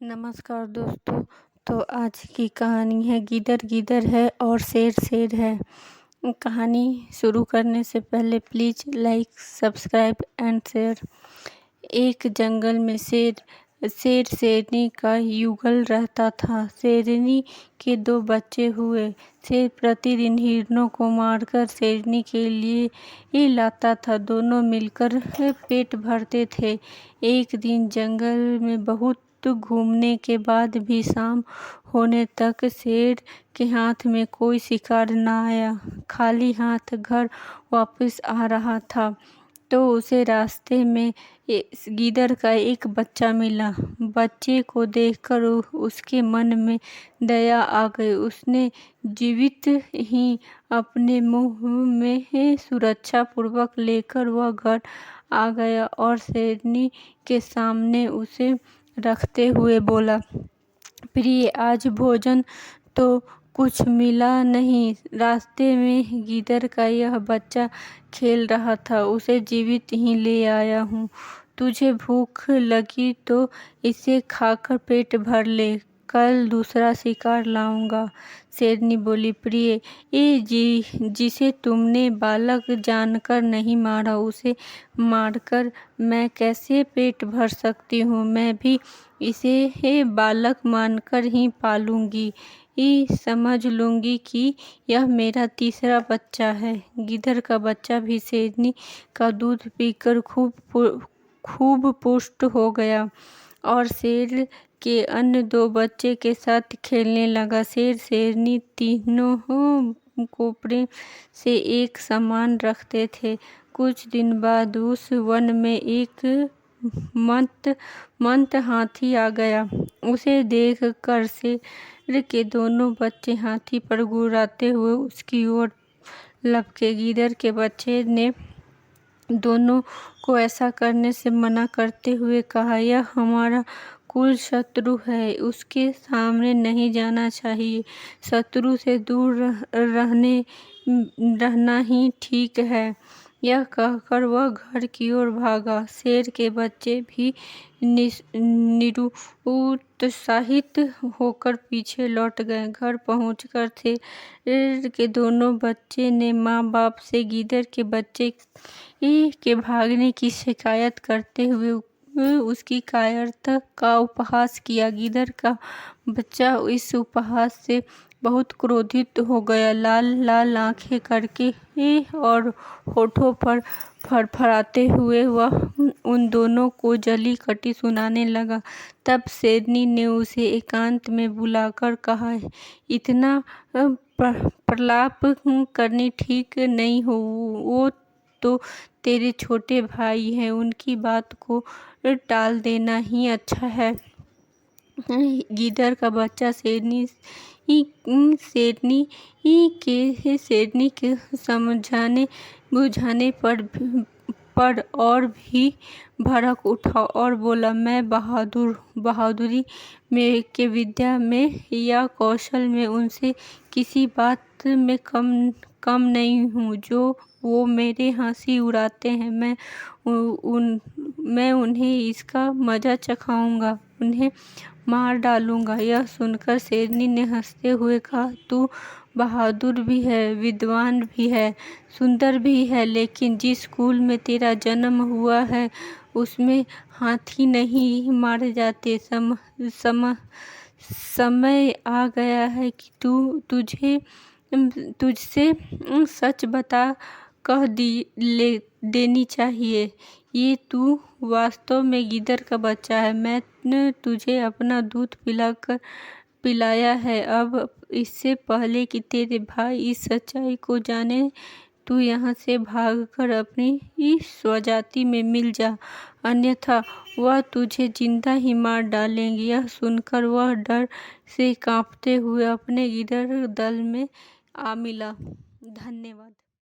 नमस्कार दोस्तों। तो आज की कहानी है गीदड़ गीदड़ है और शेर शेर है। कहानी शुरू करने से पहले please like subscribe and share. एक जंगल में शेर शेरनी का युगल रहता था। शेरनी के 2 बच्चे हुए। शेर प्रतिदिन हिरणों को मारकर शेरनी के लिए ही लाता था। दोनों मिलकर पेट भरते थे। एक दिन जंगल में बहुत घूमने के बाद भी शाम होने तक शेर के हाथ में कोई शिकार न आया। खाली हाथ घर वापस आ रहा था तो उसे रास्ते में गीदड़ का एक बच्चा मिला। बच्चे को देखकर उसके मन में दया आ गई। उसने जीवित ही अपने मुंह में सुरक्षा पूर्वक लेकर वह घर आ गया और शेरनी के सामने उसे रखते हुए बोला, प्रिय, आज भोजन तो कुछ मिला नहीं। रास्ते में गीदड़ का यह बच्चा खेल रहा था, उसे जीवित ही ले आया हूँ। तुझे भूख लगी तो इसे खाकर पेट भर ले, कल दूसरा शिकार लाऊंगा। शेरनी बोली, प्रिय, जिसे तुमने बालक जानकर नहीं मारा, उसे मारकर मैं कैसे पेट भर सकती हूँ। मैं भी इसे बालक मानकर ही पालूंगी। समझ लूंगी कि यह मेरा तीसरा बच्चा है। गीदड़ का बच्चा भी शेरनी का दूध पीकर खूब पुष्ट हो गया और शेर के अन्य 2 बच्चे के साथ खेलने लगा। शेर शेरनी तीनों को प्रेम से एक समान रखते थे। कुछ दिन बाद उस वन में एक मंत हाथी आ गया। उसे देखकर शेर के दोनों बच्चे हाथी पर गुर्राते हुए उसकी ओर लपके। गीदड़ के बच्चे ने दोनों को ऐसा करने से मना करते हुए कहा, यह हमारा कुल शत्रु है, उसके सामने नहीं जाना चाहिए। शत्रु से दूर रहना ही ठीक है। यह कहकर वह घर की ओर भागा। शेर के बच्चे भी निरुत्साहित होकर पीछे लौट गए। घर पहुंचकर शेर के दोनों बच्चे ने माँ बाप से गीदड़ के बच्चे के भागने की शिकायत करते हुए उसकी कायरता का उपहास किया। गीदड़ का बच्चा इस उपहास से बहुत क्रोधित हो गया। लाल लाल आंखें करके और होठों पर फड़फड़ाते हुए वह उन दोनों को जली कटी सुनाने लगा। तब शेरनी ने उसे एकांत में बुलाकर कहा, इतना प्रलाप करनी ठीक नहीं हो। वो तो तेरे छोटे भाई हैं, उनकी बात को टाल देना ही अच्छा है। गीदड़ का बच्चा शेरनी के समझाने बुझाने पर और भी भड़क उठा और बोला, मैं बहादुरी में के विद्या में या कौशल में उनसे किसी बात में कम नहीं हूँ। जो वो मेरे हंसी उड़ाते हैं, मैं उन्हें इसका मजा चखाऊंगा, उन्हें मार डालूंगा। यह सुनकर शेरनी ने हंसते हुए कहा, तू बहादुर भी है, विद्वान भी है, सुंदर भी है, लेकिन जिस कुल में तेरा जन्म हुआ है उसमें हाथी नहीं मारे जाते। समय आ गया है कि तुझसे सच बता कह देनी चाहिए। ये तू वास्तव में गीदड़ का बच्चा है। मैंने तुझे अपना दूध पिलाया है। अब इससे पहले कि तेरे भाई इस सच्चाई को जाने, तू यहाँ से भागकर अपनी इस स्वजाति में मिल जा, अन्यथा वह तुझे जिंदा ही मार डालेंगे। यह सुनकर वह डर से कांपते हुए अपने गीदड़ दल में आ मिला। धन्यवाद।